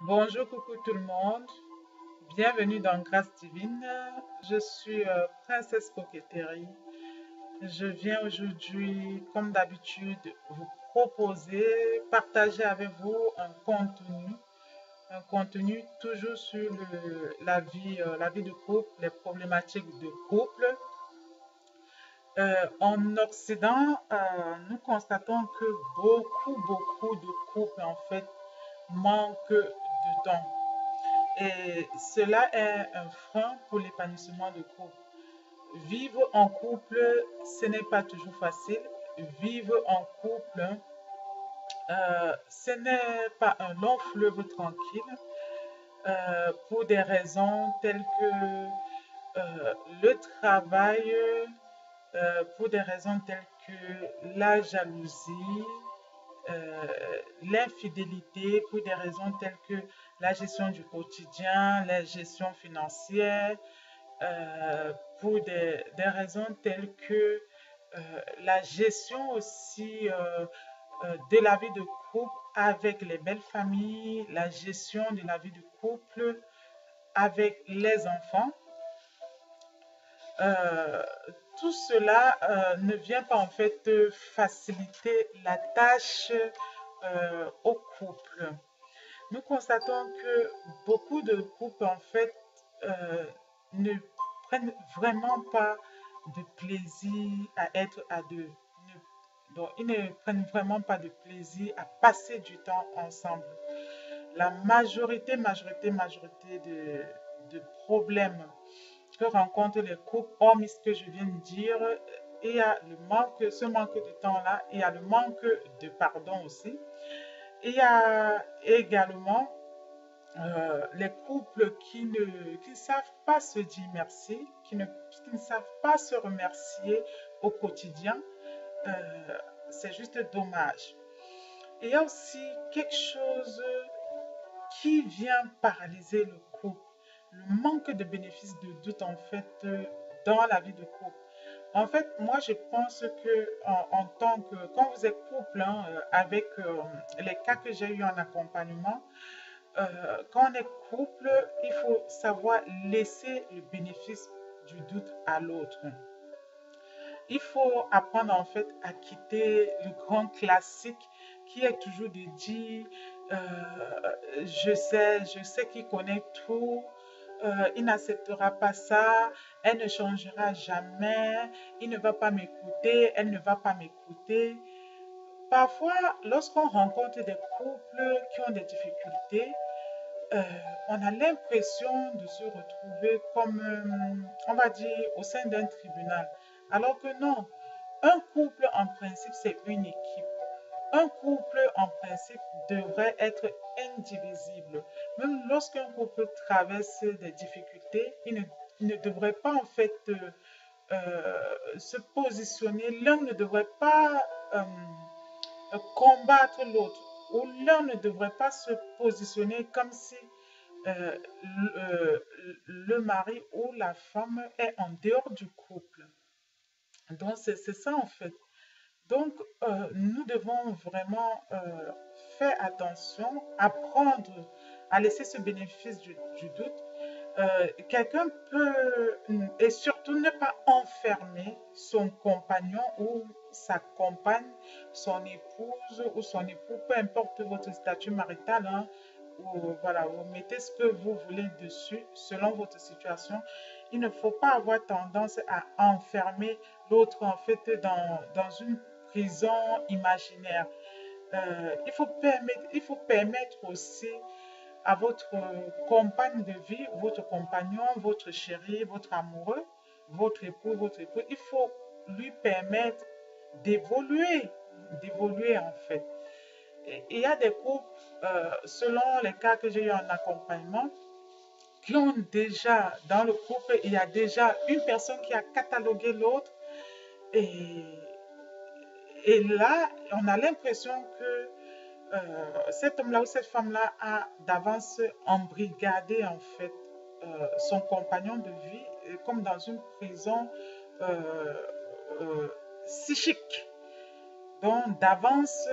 Bonjour, coucou tout le monde. Bienvenue dans Grâce Divine. Je suis Princesse Coquetterie. Je viens aujourd'hui, comme d'habitude, vous proposer, partager avec vous un contenu toujours sur la vie de couple, les problématiques de couple. En Occident, nous constatons que beaucoup de couples, en fait, manquent de temps. Et cela est un frein pour l'épanouissement de couple. Vivre en couple, ce n'est pas toujours facile. Vivre en couple, ce n'est pas un long fleuve tranquille pour des raisons telles que le travail, pour des raisons telles que la jalousie, euh, l'infidélité, pour des raisons telles que la gestion du quotidien, la gestion financière, pour des raisons telles que la gestion aussi de la vie de couple avec les belles familles, la gestion de la vie de couple avec les enfants. Euh, Tout cela ne vient pas en fait faciliter la tâche au couple. Nous constatons que beaucoup de couples en fait ne prennent vraiment pas de plaisir à être à deux. Donc, ils ne prennent vraiment pas de plaisir à passer du temps ensemble. La majorité de problèmes que rencontrent les couples, hormis ce que je viens de dire, il y a ce manque de temps-là, il y a le manque de pardon aussi. Il y a également les couples qui ne savent pas se dire merci, qui ne savent pas se remercier au quotidien. Euh, c'est juste dommage. Il y a aussi quelque chose qui vient paralyser le couple, le manque de bénéfices de doute en fait dans la vie de couple. En fait, moi je pense que en tant que, quand vous êtes couple, hein, avec les cas que j'ai eu en accompagnement, quand on est couple, il faut savoir laisser le bénéfice du doute à l'autre. Il faut apprendre en fait à quitter le grand classique qui est toujours de dire je sais qu'il connaît tout, il n'acceptera pas ça, elle ne changera jamais, il ne va pas m'écouter, elle ne va pas m'écouter. Parfois, lorsqu'on rencontre des couples qui ont des difficultés, euh, on a l'impression de se retrouver comme, on va dire, au sein d'un tribunal. Alors que non, un couple en principe, c'est une équipe. Un couple en principe devrait être indivisible. Même lorsqu'un couple traverse des difficultés, il ne devrait pas en fait se positionner, l'un ne devrait pas combattre l'autre, ou l'un ne devrait pas se positionner comme si euh, le mari ou la femme est en dehors du couple. Donc, c'est ça en fait. Donc, nous devons vraiment faire attention, apprendre à laisser ce bénéfice du doute. Quelqu'un peut, et surtout ne pas enfermer son compagnon ou sa compagne, son épouse ou son époux, peu importe votre statut marital, hein, ou, voilà, vous mettez ce que vous voulez dessus selon votre situation. Il ne faut pas avoir tendance à enfermer l'autre en fait dans une prison imaginaire. Il faut permettre aussi à votre compagne de vie, votre compagnon, votre chéri, votre amoureux, votre époux, il faut lui permettre d'évoluer, d'évoluer en fait. Et il y a des couples, selon les cas que j'ai eu en accompagnement, qui ont déjà, dans le couple, il y a déjà une personne qui a catalogué l'autre et, et là, on a l'impression que cet homme-là ou cette femme-là a d'avance embrigadé en fait son compagnon de vie comme dans une prison euh, psychique. Donc d'avance,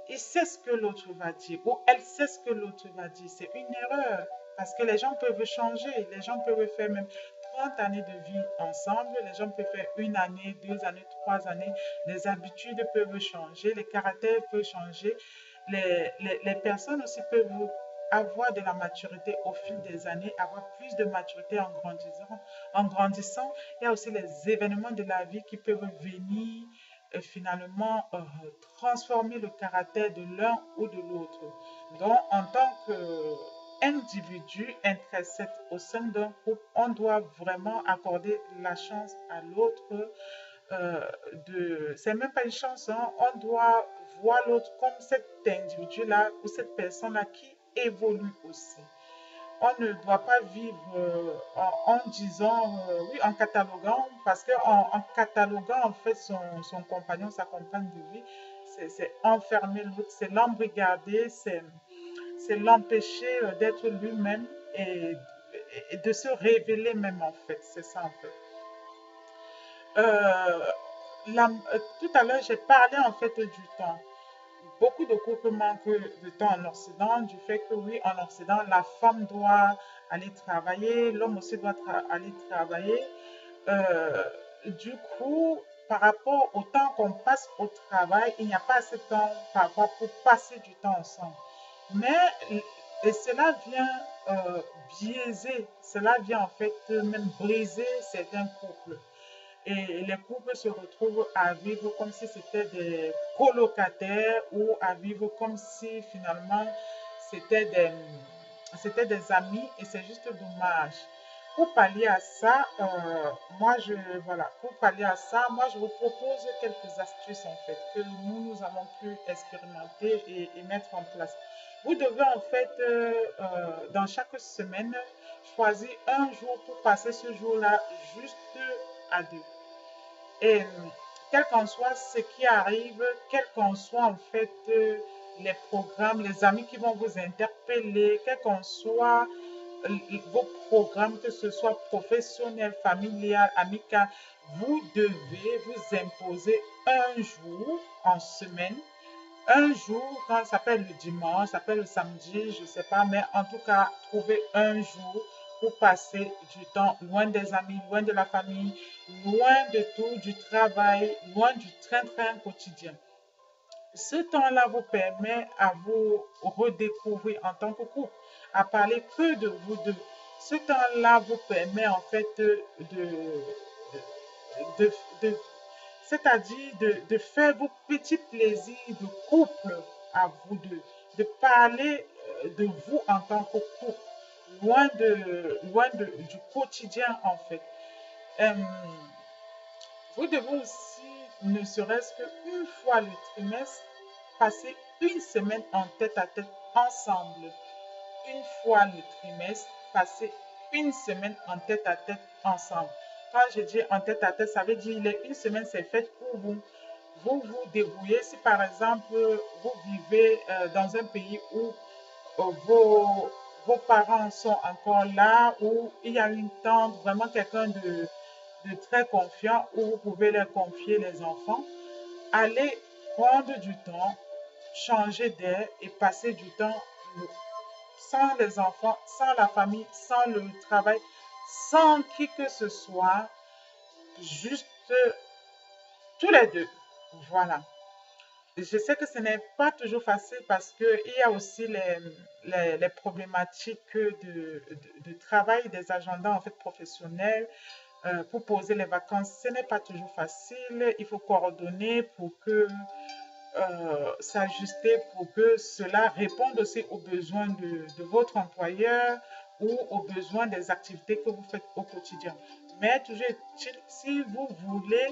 il sait ce que l'autre va dire ou elle sait ce que l'autre va dire. C'est une erreur parce que les gens peuvent changer, les gens peuvent faire même 30 années de vie ensemble, les gens peuvent faire une année, 2 années, 3 années, les habitudes peuvent changer, les caractères peuvent changer, les personnes aussi peuvent avoir de la maturité au fil des années, avoir plus de maturité en grandissant. En grandissant, il y a aussi les événements de la vie qui peuvent venir finalement transformer le caractère de l'un ou de l'autre. Donc, en tant qu'individu intrinsèque au sein d'un couple, on doit vraiment accorder la chance à l'autre. C'est même pas une chance, hein, on doit voir l'autre comme cet individu-là ou cette personne-là qui évolue aussi. On ne doit pas vivre en disant, oui, en cataloguant, parce qu'en cataloguant en fait son compagnon, sa compagne de vie, c'est enfermer l'autre, c'est l'embrigader, c'est l'empêcher d'être lui-même et de se révéler même en fait. C'est ça en fait. Euh, Tout à l'heure, j'ai parlé en fait du temps. Beaucoup de couples manquent de temps en Occident, du fait que oui, en Occident, la femme doit aller travailler, l'homme aussi doit aller travailler. Euh, du coup, par rapport au temps qu'on passe au travail, il n'y a pas assez de temps par rapport pour passer du temps ensemble. Mais et cela vient biaiser, cela vient en fait même briser certains couples. Et les couples se retrouvent à vivre comme si c'était des colocataires ou à vivre comme si finalement c'était des, c'était des amis et c'est juste dommage. Pour pallier à ça, pour pallier à ça, moi je vous propose quelques astuces en fait que nous avons pu expérimenter et mettre en place. Vous devez en fait dans chaque semaine choisir un jour pour passer ce jour-là juste à deux. Et quel qu'en soit ce qui arrive, quel qu'en soit en fait les programmes, les amis qui vont vous interpeller, quel qu'en soit vos programmes, que ce soit professionnel, familial, amical, vous devez vous imposer un jour en semaine. Un jour, quand ça s'appelle le dimanche, ça s'appelle le samedi, je ne sais pas, mais en tout cas, trouver un jour pour passer du temps loin des amis, loin de la famille, loin de tout, du travail, loin du train-train quotidien. Ce temps-là vous permet à vous redécouvrir en tant que couple, à parler que de vous deux. Ce temps-là vous permet en fait de, de c'est-à-dire de faire vos petits plaisirs de couple à vous deux, de parler de vous en tant que couple, du quotidien en fait. Euh, vous devez aussi, ne serait-ce qu'une fois le trimestre, passer une semaine en tête à tête ensemble. Une fois le trimestre, passer une semaine en tête à tête ensemble. Quand je dis en tête à tête, ça veut dire les une semaine, c'est fait pour vous. Vous vous débrouillez. Si par exemple, vous vivez dans un pays où vos parents sont encore là, où il y a une tante, vraiment quelqu'un de très confiant, où vous pouvez leur confier les enfants, allez prendre du temps, changer d'air et passer du temps sans les enfants, sans la famille, sans le travail, sans qui que ce soit, juste tous les deux. Voilà. Je sais que ce n'est pas toujours facile parce qu'il y a aussi les problématiques de travail, des agendas en fait professionnels pour poser les vacances. Ce n'est pas toujours facile. Il faut coordonner pour que s'ajuster pour que cela réponde aussi aux besoins de votre employeur ou aux besoins des activités que vous faites au quotidien. Mais toujours, si vous voulez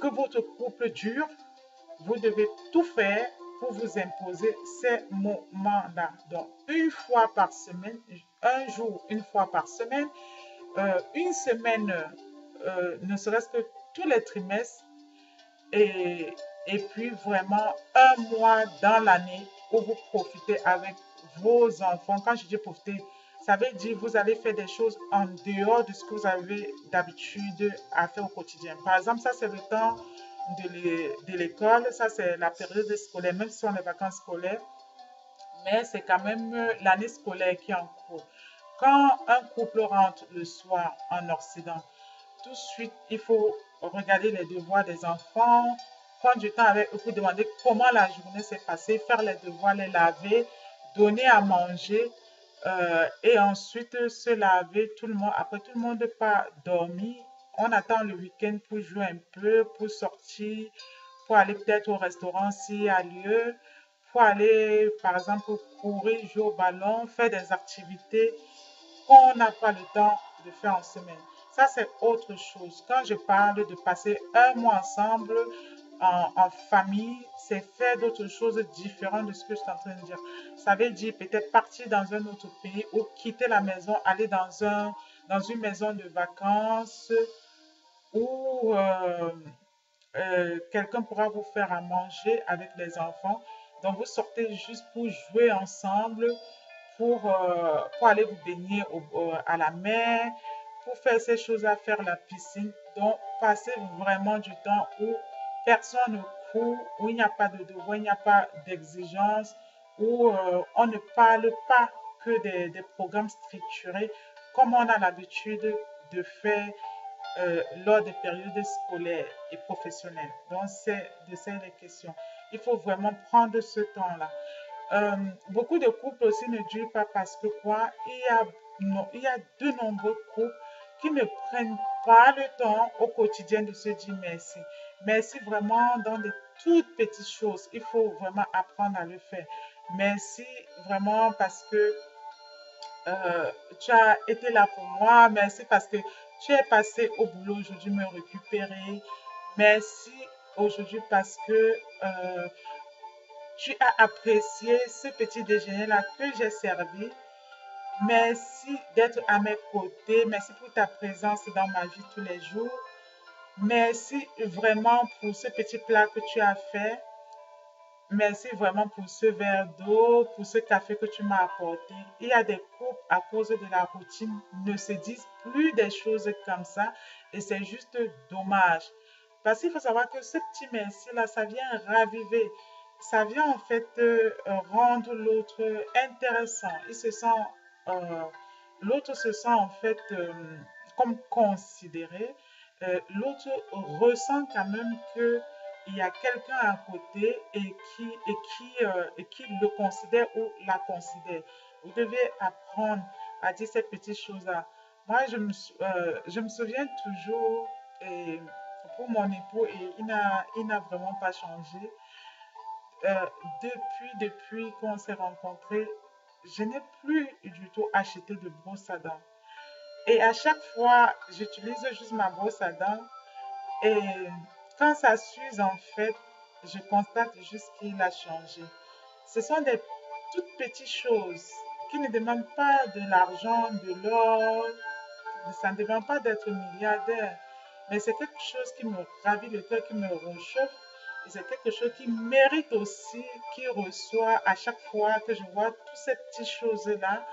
que votre couple dure, vous devez tout faire pour vous imposer ces moments-là. Donc, une fois par semaine, un jour, une fois par semaine, une semaine, ne serait-ce que tous les trimestres, et, et puis vraiment un mois dans l'année où vous profitez avec vos enfants. Quand je dis profiter, ça veut dire vous allez faire des choses en dehors de ce que vous avez d'habitude à faire au quotidien. Par exemple, ça c'est le temps de l'école. Ça, c'est la période scolaire, même si on est vacances scolaires, mais c'est quand même l'année scolaire qui est en cours. Quand un couple rentre le soir en Occident, tout de suite, il faut regarder les devoirs des enfants, prendre du temps avec eux pour demander comment la journée s'est passée, faire les devoirs, les laver, donner à manger et ensuite se laver. Tout le monde, après tout le monde n'a pas dormi, on attend le week-end pour jouer un peu, pour sortir, pour aller peut-être au restaurant s'il y a lieu, pour aller par exemple courir, jouer au ballon, faire des activités qu'on n'a pas le temps de faire en semaine. Ça, c'est autre chose. Quand je parle de passer un mois ensemble en famille, c'est faire d'autres choses différentes de ce que je suis en train de dire. Ça veut dire peut-être partir dans un autre pays ou quitter la maison, aller dans une maison de vacances où quelqu'un pourra vous faire à manger avec les enfants. Donc, vous sortez juste pour jouer ensemble, pour aller vous baigner à la mer, pour faire ces choses à faire la piscine. Donc, passez vraiment du temps où personne ne court, où il n'y a pas de devoir, il n'y a pas d'exigence, où on ne parle pas que des programmes structurés comme on a l'habitude de faire lors des périodes scolaires et professionnelles. Donc, c'est de ça les questions. Il faut vraiment prendre ce temps-là. Beaucoup de couples aussi ne durent pas parce que quoi, il y a de nombreux couples qui ne prennent pas le temps au quotidien de se dire merci. Merci vraiment dans de toutes petites choses. Il faut vraiment apprendre à le faire. Merci vraiment parce que tu as été là pour moi. Merci parce que tu es passé au boulot aujourd'hui me récupérer. Merci aujourd'hui parce que tu as apprécié ce petit déjeuner-là que j'ai servi. Merci d'être à mes côtés. Merci pour ta présence dans ma vie tous les jours. Merci vraiment pour ce petit plat que tu as fait. Merci vraiment pour ce verre d'eau, pour ce café que tu m'as apporté. Il y a des couples à cause de la routine ne se disent plus des choses comme ça et c'est juste dommage. Parce qu'il faut savoir que ce petit merci-là, ça vient raviver, ça vient en fait rendre l'autre intéressant. Euh, L'autre se sent en fait comme considéré. L'autre ressent quand même que il y a quelqu'un à côté et qui le considère ou la considère. Vous devez apprendre à dire ces petites choses-là. Moi, je me souviens toujours, et pour mon époux, et il n'a vraiment pas changé. Euh, depuis qu'on s'est rencontrés, je n'ai plus du tout acheté de brosse à dents. Et à chaque fois, j'utilise juste ma brosse à dents et quand ça s'use, en fait, je constate juste qu'il a changé. Ce sont des toutes petites choses qui ne demandent pas de l'argent, de l'or, ça ne demande pas d'être milliardaire, mais c'est quelque chose qui me ravit le cœur, qui me réchauffe. Et c'est quelque chose qui mérite aussi, qui reçoit à chaque fois que je vois toutes ces petites choses-là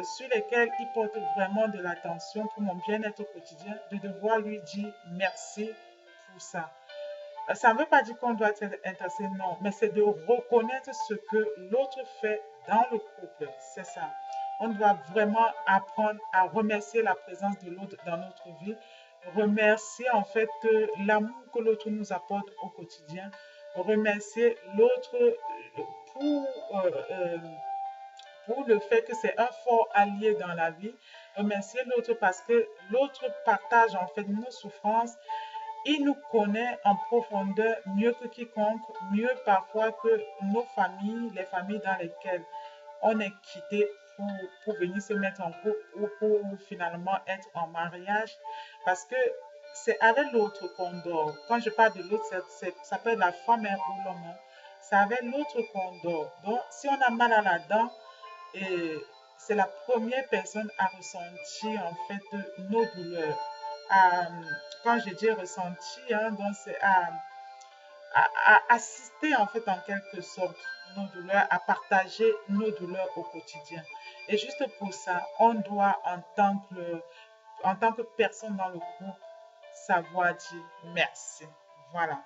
sur lesquelles il porte vraiment de l'attention pour mon bien-être au quotidien, de devoir lui dire merci pour ça. Ça ne veut pas dire qu'on doit être intéressé, non, mais c'est de reconnaître ce que l'autre fait dans le couple. C'est ça. On doit vraiment apprendre à remercier la présence de l'autre dans notre vie, remercier en fait l'amour que l'autre nous apporte au quotidien, remercier l'autre pour, euh, euh, pour le fait que c'est un fort allié dans la vie, remercier l'autre parce que l'autre partage en fait nos souffrances. Il nous connaît en profondeur mieux que quiconque, mieux parfois que nos familles, les familles dans lesquelles on est quitté pour venir se mettre en couple ou pour finalement être en mariage. Parce que c'est avec l'autre qu'on dort. Quand je parle de l'autre, ça peut être la femme ou l'homme. C'est avec l'autre qu'on dort. Donc, si on a mal à la dent, c'est la première personne à ressentir en fait nos douleurs. À, quand je dis ressentir, hein, donc c'est à assister en fait en quelque sorte nos douleurs, à partager nos douleurs au quotidien. Et juste pour ça, on doit en tant que personne dans le groupe savoir dire merci. Voilà.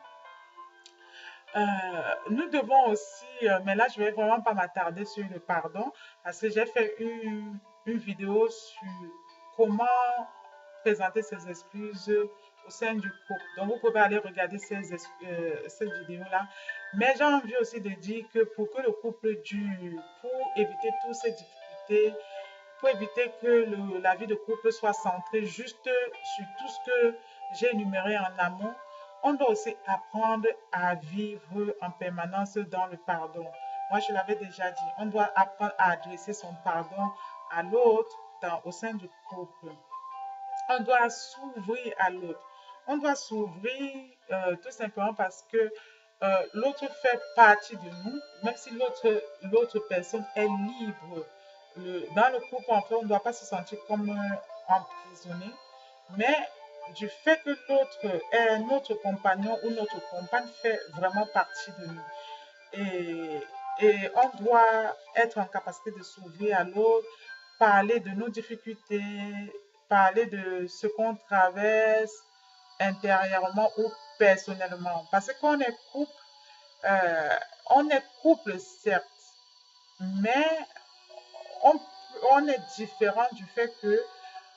Nous devons aussi, mais là je vais vraiment pas m'attarder sur le pardon parce que j'ai fait une vidéo sur comment présenter ses excuses au sein du couple. Donc vous pouvez aller regarder cette vidéo-là. Mais j'ai envie aussi de dire que pour que le couple dure, pour éviter toutes ces difficultés, pour éviter que la vie de couple soit centrée juste sur tout ce que j'ai énuméré en amont, on doit aussi apprendre à vivre en permanence dans le pardon. Moi, je l'avais déjà dit, on doit apprendre à adresser son pardon à l'autre au sein du couple. On doit s'ouvrir à l'autre. On doit s'ouvrir tout simplement parce que l'autre fait partie de nous, même si l'autre personne est libre. Dans le couple, en fait, on ne doit pas se sentir comme emprisonné, mais du fait que l'autre est notre compagnon ou notre compagne fait vraiment partie de nous. Et on doit être en capacité de s'ouvrir à l'autre, parler de nos difficultés, parler de ce qu'on traverse intérieurement ou personnellement. Parce euh, on est couple certes, mais on, on est différent du fait que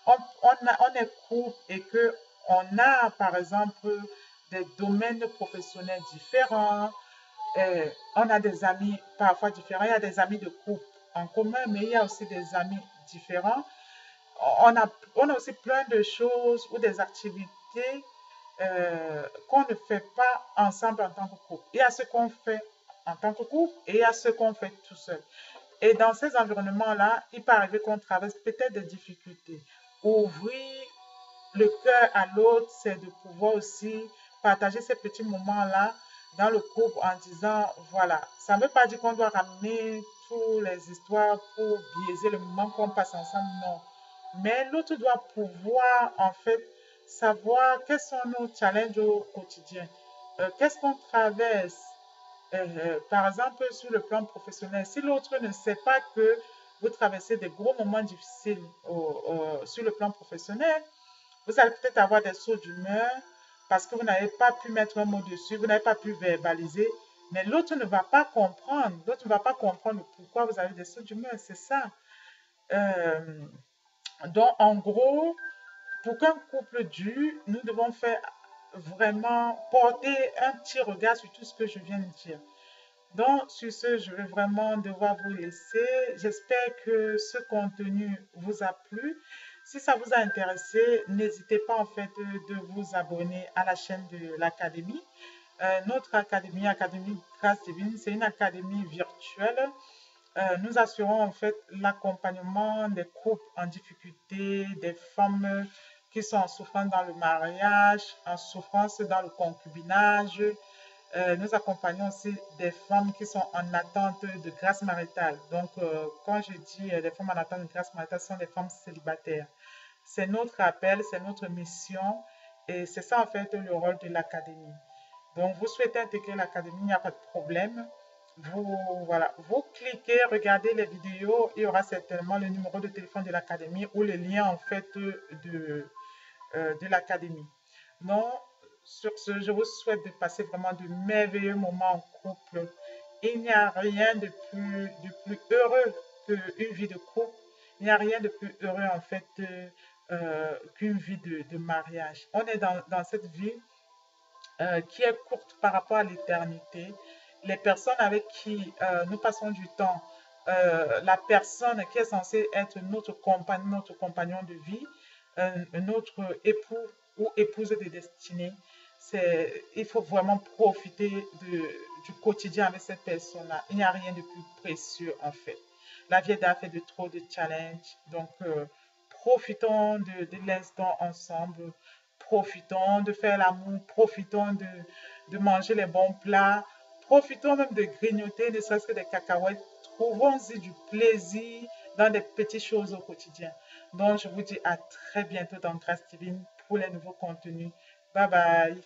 on est couple et que on a par exemple des domaines professionnels différents, on a des amis parfois différents, il y a des amis de couple en commun, mais il y a aussi des amis différents. On a aussi plein de choses ou des activités qu'on ne fait pas ensemble en tant que couple. Il y a ce qu'on fait en tant que couple et il y a ce qu'on fait tout seul. Et dans ces environnements-là, il peut arriver qu'on traverse peut-être des difficultés. Ouvrir le cœur à l'autre, c'est de pouvoir aussi partager ces petits moments-là dans le couple en disant, voilà, ça ne veut pas dire qu'on doit ramener toutes les histoires pour biaiser le moment qu'on passe ensemble, non. Mais l'autre doit pouvoir, en fait, savoir quels sont nos challenges au quotidien. Qu'est-ce qu'on traverse, par exemple, sur le plan professionnel. Si l'autre ne sait pas que vous traversez des gros moments difficiles sur le plan professionnel, vous allez peut-être avoir des sauts d'humeur parce que vous n'avez pas pu mettre un mot dessus, vous n'avez pas pu verbaliser, mais l'autre ne va pas comprendre. L'autre ne va pas comprendre pourquoi vous avez des sauts d'humeur, c'est ça. Euh, donc, en gros, pour qu'un couple dure, nous devons faire vraiment porter un petit regard sur tout ce que je viens de dire. Donc, sur ce, je vais vraiment devoir vous laisser. J'espère que ce contenu vous a plu. Si ça vous a intéressé, n'hésitez pas en fait de vous abonner à la chaîne de l'Académie. Notre académie, Académie Grâce Divine, c'est une académie virtuelle. Nous assurons en fait l'accompagnement des couples en difficulté, des femmes qui sont en souffrance dans le mariage, en souffrance dans le concubinage. Nous accompagnons aussi des femmes qui sont en attente de grâce maritale. Donc, quand je dis des femmes en attente de grâce maritale, ce sont des femmes célibataires. C'est notre appel, c'est notre mission et c'est ça en fait le rôle de l'académie. Donc, vous souhaitez intégrer l'académie, il n'y a pas de problème. Voilà, vous cliquez, regardez les vidéos, il y aura certainement le numéro de téléphone de l'académie ou le lien en fait de l'académie. Donc, sur ce, je vous souhaite de passer vraiment de merveilleux moments en couple. Il n'y a rien de plus heureux qu'une vie de couple. Il n'y a rien de plus heureux en fait qu'une vie de mariage. On est dans cette vie qui est courte par rapport à l'éternité. Les personnes avec qui nous passons du temps, la personne qui est censée être notre compagnon de vie, notre époux ou épouse de destinée, il faut vraiment profiter du quotidien avec cette personne-là. Il n'y a rien de plus précieux en fait. La vie est faite de trop de challenges. Donc, profitons de l'instant ensemble. Profitons de faire l'amour. Profitons de manger les bons plats. Profitons même de grignoter, ne serait-ce que des cacahuètes. Trouvons-y du plaisir dans des petites choses au quotidien. Donc, je vous dis à très bientôt dans Grâce Divine pour les nouveaux contenus. Bye bye.